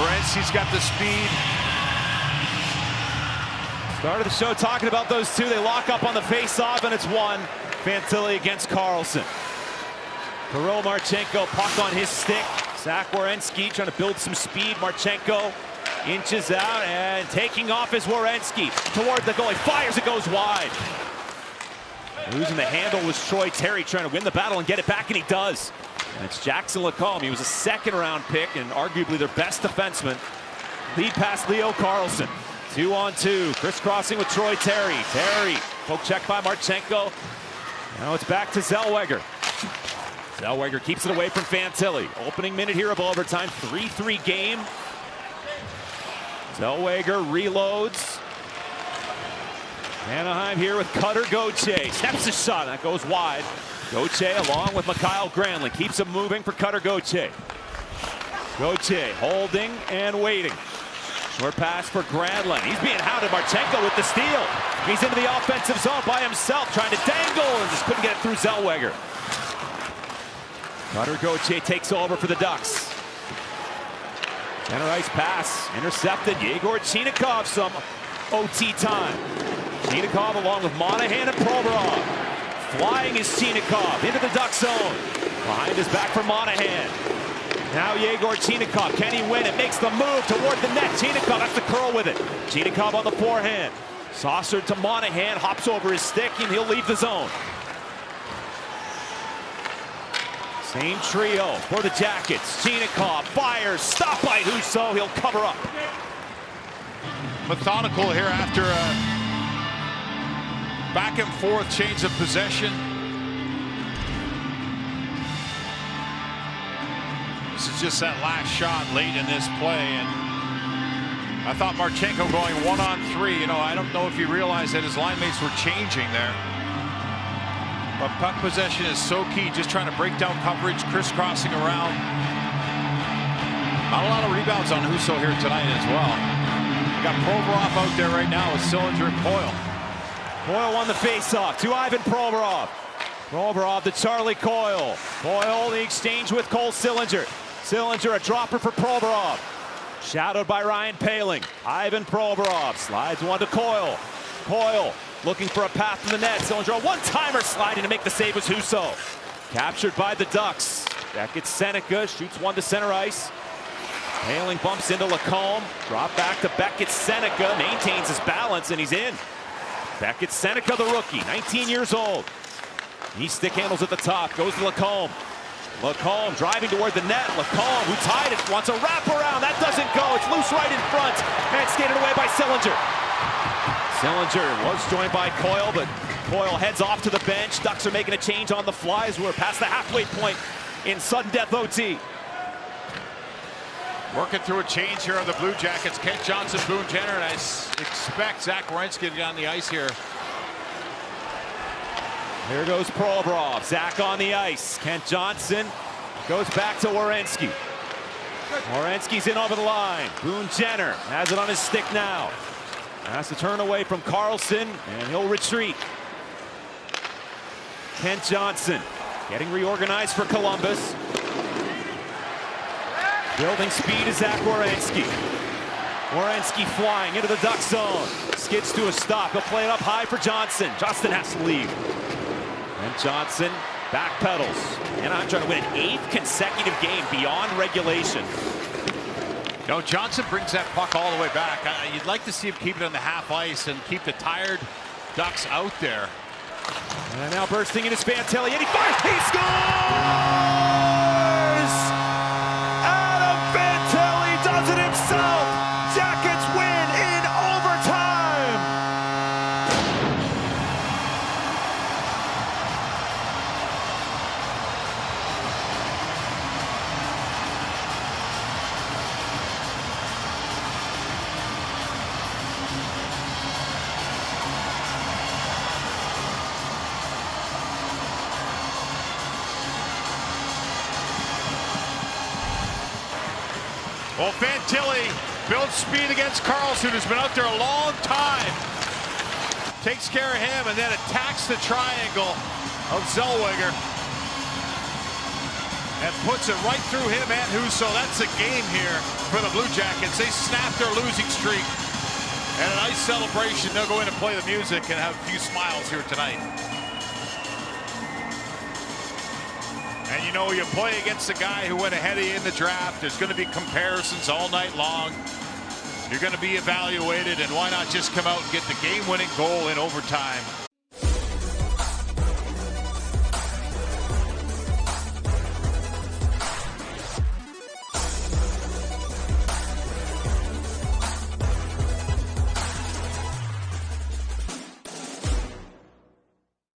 Werenski's got the speed. Start of the show talking about those two. They lock up on the face-off, and it's one. Fantilli against Carlson. Kirill Marchenko, puck on his stick. Zach Werenski trying to build some speed. Marchenko inches out, and taking off is Werenski toward the goal. He fires, it goes wide. Losing the handle was Troy Terry, trying to win the battle and get it back, and he does. And it's Jackson Lacombe. He was a second-round pick and arguably their best defenseman. Lead past Leo Carlson. 2-on-2, crisscrossing with Troy Terry. Terry, poke check by Marchenko. Now it's back to Zellweger. Zellweger keeps it away from Fantilli. Opening minute here of overtime, 3-3 game. Zellweger reloads. Anaheim here with Cutter Gauthier. Steps his shot, that goes wide. Gauthier along with Mikhail Granlund keeps it moving for Cutter Gauthier. Gauthier holding and waiting. Short pass for Granlund. He's being hounded. Marchenko with the steal. He's into the offensive zone by himself, trying to dangle and just couldn't get it through Zellweger. Cutter Gauthier takes over for the Ducks. Center ice pass intercepted. Yegor Chinakhov, some OT time. Chinakhov along with Monahan and Provorov. Flying is Chinakhov into the Duck zone. Behind his back for Monahan. Now Yegor Chinakhov, can he win it? Makes the move toward the net. Chinakhov has to curl with it. Chinakhov on the forehand. Saucered to Monahan, hops over his stick, and he'll leave the zone. Same trio for the Jackets. Chinakhov fires, stopped by Husso, he'll cover up. Methodical here after a back and forth change of possession. This is just that last shot late in this play, and I thought Marchenko going 1-on-3. You know, I don't know if he realized that his line mates were changing there. But puck possession is so key, just trying to break down coverage, crisscrossing around. Not a lot of rebounds on Husso here tonight as well. We got Provorov out there right now with Sillinger and Coyle. Coyle won the faceoff to Ivan Provorov. Provorov to Charlie Coyle. Coyle the exchange with Cole Sillinger. Sillinger a dropper for Provorov. Shadowed by Ryan Poehling. Ivan Provorov slides one to Coyle. Coyle looking for a path to the net. Sillinger a one-timer sliding to make the save was Husso. Captured by the Ducks. Beckett Seneca shoots one to center ice. Poehling bumps into Lacombe. Drop back to Beckett Seneca. Maintains his balance and he's in. Beckett Seneca, the rookie, 19 years old. He stick handles at the top, goes to Lacombe. Lacombe driving toward the net. Lacombe, who tied it, wants a wraparound. That doesn't go. It's loose right in front. And skated away by Sillinger. Sillinger was joined by Coyle, but Coyle heads off to the bench. Ducks are making a change on the fly as we're past the halfway point in sudden death OT. Working through a change here on the Blue Jackets. Kent Johnson, Boone Jenner, and I expect Zach Werenski to get on the ice here. Here goes Provorov. Zach on the ice. Kent Johnson goes back to Werenski. Werenski's in over the line. Boone Jenner has it on his stick now. Has to turn away from Carlson, and he'll retreat. Kent Johnson getting reorganized for Columbus. Building speed is Zach Werenski. Werenski flying into the Duck zone. Skids to a stop. He'll play it up high for Johnson. Justin has to leave. And Johnson backpedals. And I'm trying to win an 8th consecutive game beyond regulation. No, Johnson brings that puck all the way back. You'd like to see him keep it on the half ice and keep the tired Ducks out there. And now bursting in is Fantilli, and he fires. He scores! Adam Fantilli does it himself. Jackets win in overtime. Well, Fantilli builds speed against Carlson, who's been out there a long time. Takes care of him and then attacks the triangle of Zellweger. and puts it right through him and Husso. That's a game here for the Blue Jackets. They snapped their losing streak. And a nice celebration. They'll go in and play the music and have a few smiles here tonight. And you know, you play against a guy who went ahead of you in the draft. There's going to be comparisons all night long. You're going to be evaluated, and why not just come out and get the game-winning goal in overtime?